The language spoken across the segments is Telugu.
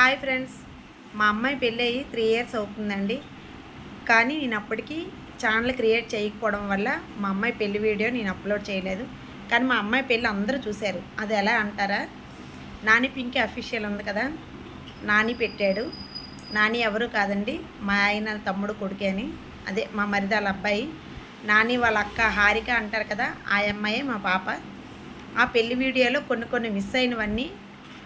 హాయ్ ఫ్రెండ్స్, మా అమ్మాయి పెళ్ళి అయ్యి 3 ఇయర్స్ అవుతుందండి. కానీ నేను అప్పటికి ఛానల్ క్రియేట్ చేయకపోవడం వల్ల మా అమ్మాయి పెళ్లి వీడియో నేను అప్లోడ్ చేయలేదు. కానీ మా అమ్మాయి పెళ్ళి అందరూ చూశారు. అది ఎలా అంటారా, నాని పింకీ అఫీషియల్ ఉంది కదా, నాని పెట్టాడు. నాని ఎవరు కాదండి, మా ఆయన తమ్ముడు కొడుకే అని, అదే మా మరిదాల అబ్బాయి. నాని వాళ్ళ అక్క హారిక అంటారు కదా, ఆ అమ్మాయే మా పాప. ఆ పెళ్లి వీడియోలో కొన్ని మిస్ అయినవన్నీ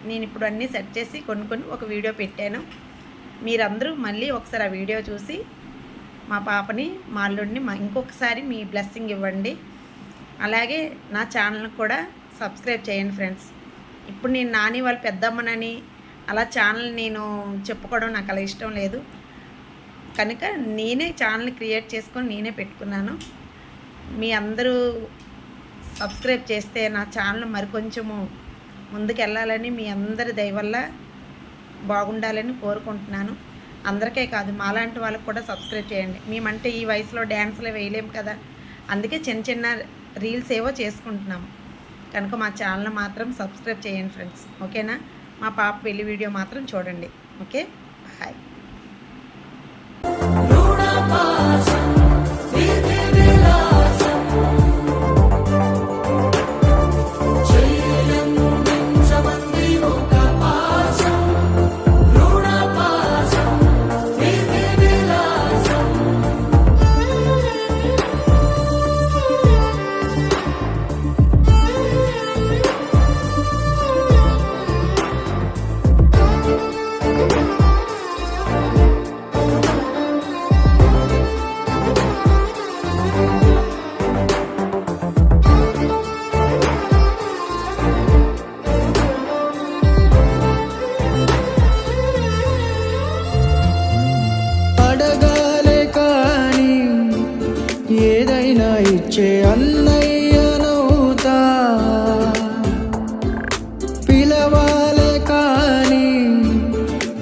నేను ఇప్పుడు అన్నీ సెట్ చేసి కొన్ని ఒక వీడియో పెట్టాను. మీరందరూ మళ్ళీ ఒకసారి ఆ వీడియో చూసి మా పాపని, మా అల్లుడిని ఇంకొకసారి మీ బ్లెస్సింగ్ ఇవ్వండి. అలాగే నా ఛానల్ని కూడా సబ్స్క్రైబ్ చేయండి ఫ్రెండ్స్. ఇప్పుడు నేను నాని వాళ్ళ పెద్దమ్మనని అలా ఛానల్ నేను చెప్పుకోవడం నాకు అలా ఇష్టం లేదు. కనుక నేనే ఛానల్ క్రియేట్ చేసుకొని నేనే పెట్టుకున్నాను. మీ అందరూ సబ్స్క్రైబ్ చేస్తే నా ఛానల్ మరికొంచెము ముందుకు వెళ్ళాలని, మీ అందరి దయ వల్ల బాగుండాలని కోరుకుంటున్నాను. అందరికీ కాదు, మాలాంటి వాళ్ళకి కూడా సబ్స్క్రైబ్ చేయండి. మేమంటే ఈ వయసులో డ్యాన్స్లు వేయలేము కదా, అందుకే చిన్న రీల్స్ ఏవో చేసుకుంటున్నాము. కనుక మా ఛానల్ మాత్రం సబ్స్క్రైబ్ చేయండి ఫ్రెండ్స్, ఓకేనా? మా పాప పెళ్లి వీడియో మాత్రం చూడండి. Okay, bye. ఏదైనా ఇచ్చే అన్నయ్యనవుతా, పిలవాలే కాని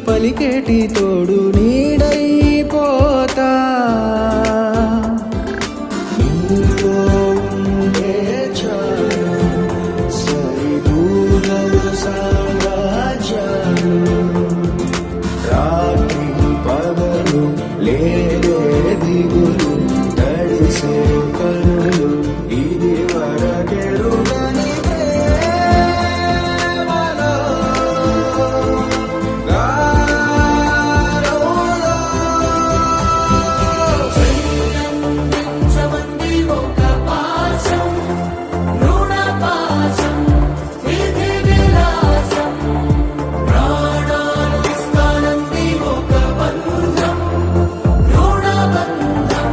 పలికేటి తోడు నీడైపోతా. నీతో ఉండే చాలు సరిదూరలు సామ్రాజ్యాలు, రాత్రి పగలు లేదే దిగులు, తడిసే కనులు ఇది వరకెరుగని ప్రేమలో గారోలో సంబంధి ఒక పాశం, రుణ పాశం, విధి విలాసం, ప్రాణాలు ఇస్తానంది ఒక బంధం, రుణ బంధం.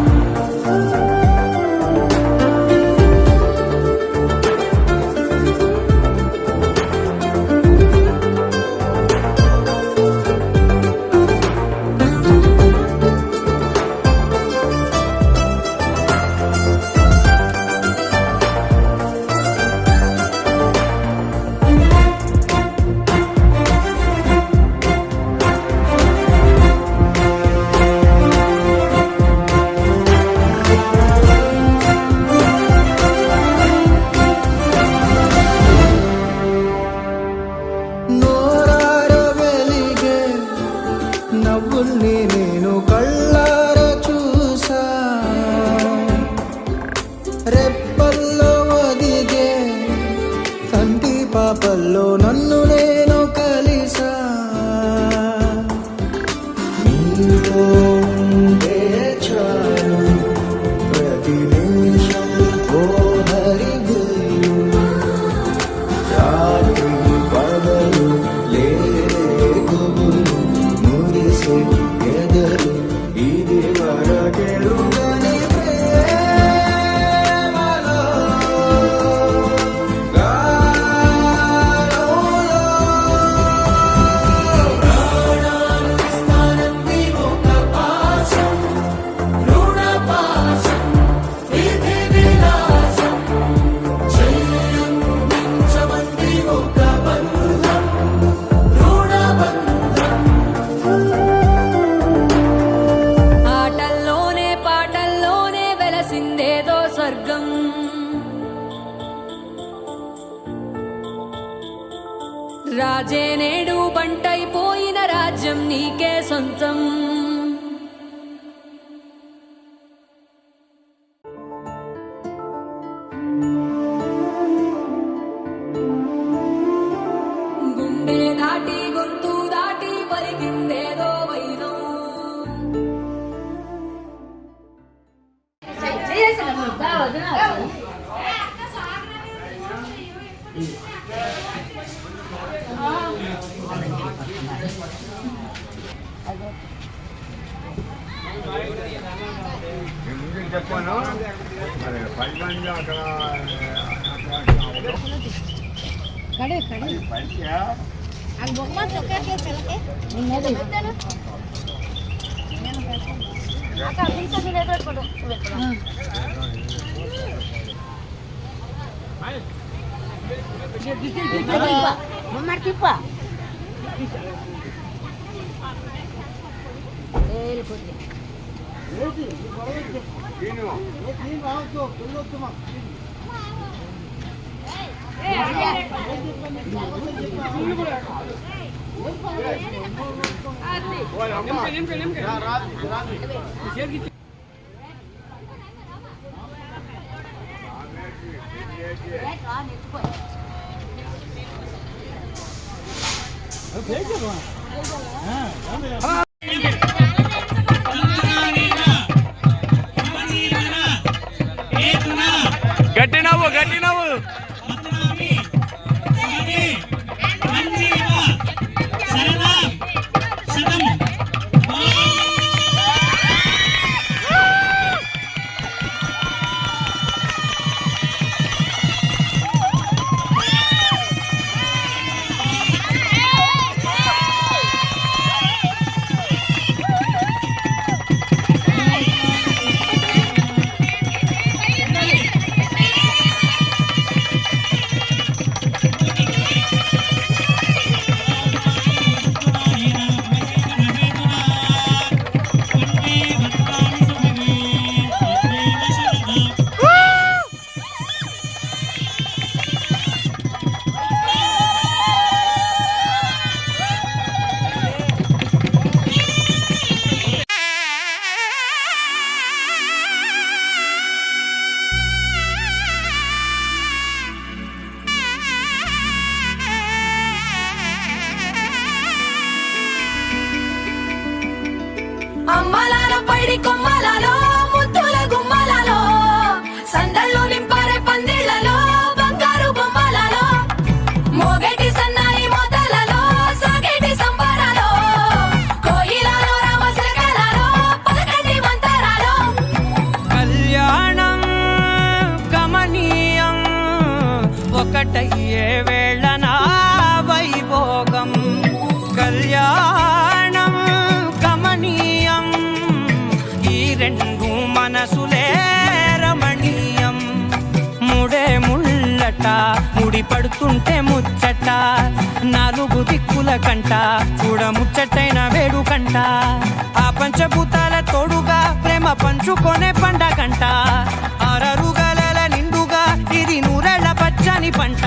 నోరార వెలిగే నవ్వుల్ని నేను కళ్ళార చూసా, రెప్పల్లో ఒదిగే కంటి పాపల్లో నన్ను నేను కలిసా. నీతో ఉండే చాలు ప్రతి నిమిషం ఓ హరిగులు, రాత్రి పగలు లేరే గుబులు మురిసే దాటి గొంతు దాటి పలికిందేదో వైనం ఎందుకు చెప్పాను మరి 10 మంది అక్కడ పంచా గట్టి నవ్వు గట్టి నవ్వు అమ్మలాల పైడి కొమ్మలలో ముద్దుల గుమ్మలలో సందళ్ళు నింపారే పందిళ్లలో బంగారు బొమ్మలలో మోగేటి సన్నాయి మోతలలో సాగేటి సంబరాలో కోయిలలో రామశకలలో పలకటి మంతరాలో కళ్యాణం గమనీయం ఒకటయ్యే వేళ నా వైభోగం కళ్యాణం గమనీయం ఈ రెండు మనసులే రమణీయం ముడే ముళ్ళట ముడి పడుతుంటే ముచ్చట నాలుగు దిక్కుల కంట చూడ ముచ్చటైన వేడుకంట ఆ పంచభూతాల తోడుగా ప్రేమ పంచుకొనే పండగంట అరరుగల నిండుగా ఇది నూరెళ్ళ పచ్చని పంట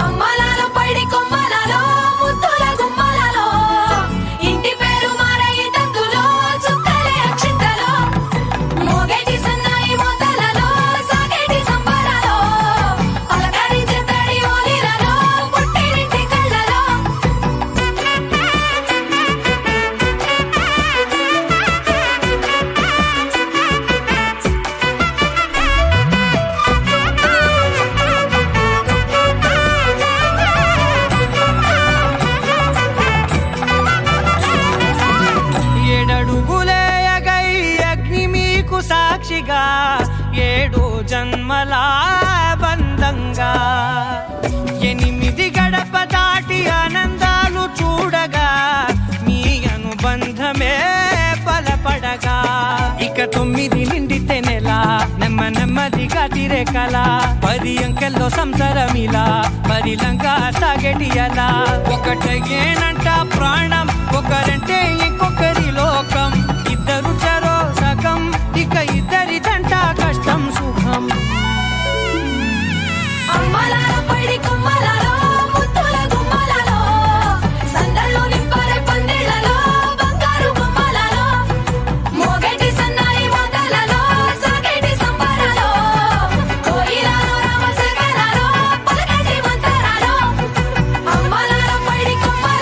అమ్మలాల పైడి కొమ్మలలో ముద్దుల గుమ్మలలో ఇంటి పేరు మారయి తందులో చుక్కలే అక్షింతలో మోగేటి సన్నాయి మోతలలో సాగేటి సంబరాలో పలకరించే తడి ఓలిలలో పుట్టినింటి కళ్ళలో ఏడడుగులేయగై అగ్ని మీకు సాక్షిగా 7 జన్మల బంధంగా 8 గడప దాటి ఆనందాలు చూడగా మీ అనుబంధమే బలపడగా ఇక 9 నిండితే నెల నెమ్మదిగా తిరేకల 10 అంకెల్లో సంసారమిలా పరిలంగా సాగేటి అలా ఒకటేనంట ప్రాణం ఒకరంటే ఇంకొకరి లోకం ఇద్దరు చరో సగం ఇక ఇద్దరిదంట కష్టం సుఖం అమ్మలాల పైడి కొమ్మలలో ముద్దుల గుమ్మలలో సందళ్ళు నింపారే పందిళ్లలో బంగారు బొమ్మలలో మోగేటి సన్నాయి మోతలలో సాగేటి సంబరాలో కోయిలలో రామశకలలో పలకటి మంతరాలో అమ్మలాల పైడి కొమ్మలలో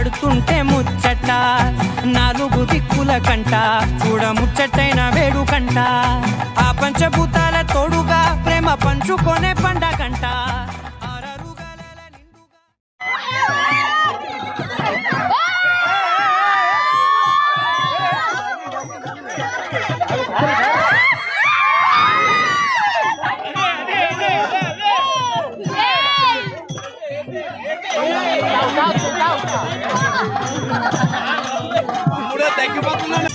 ఆడుతుంటే ముచ్చట నాలుగు దిక్కుల కంట చూడ ముచ్చటైన వేడుకంట ఆ పంచభూతాల తోడుగా ప్రేమ పంచుకొనే పండగంట ఆరరుగలల నిండుగా తగ్గిపోతున్నాను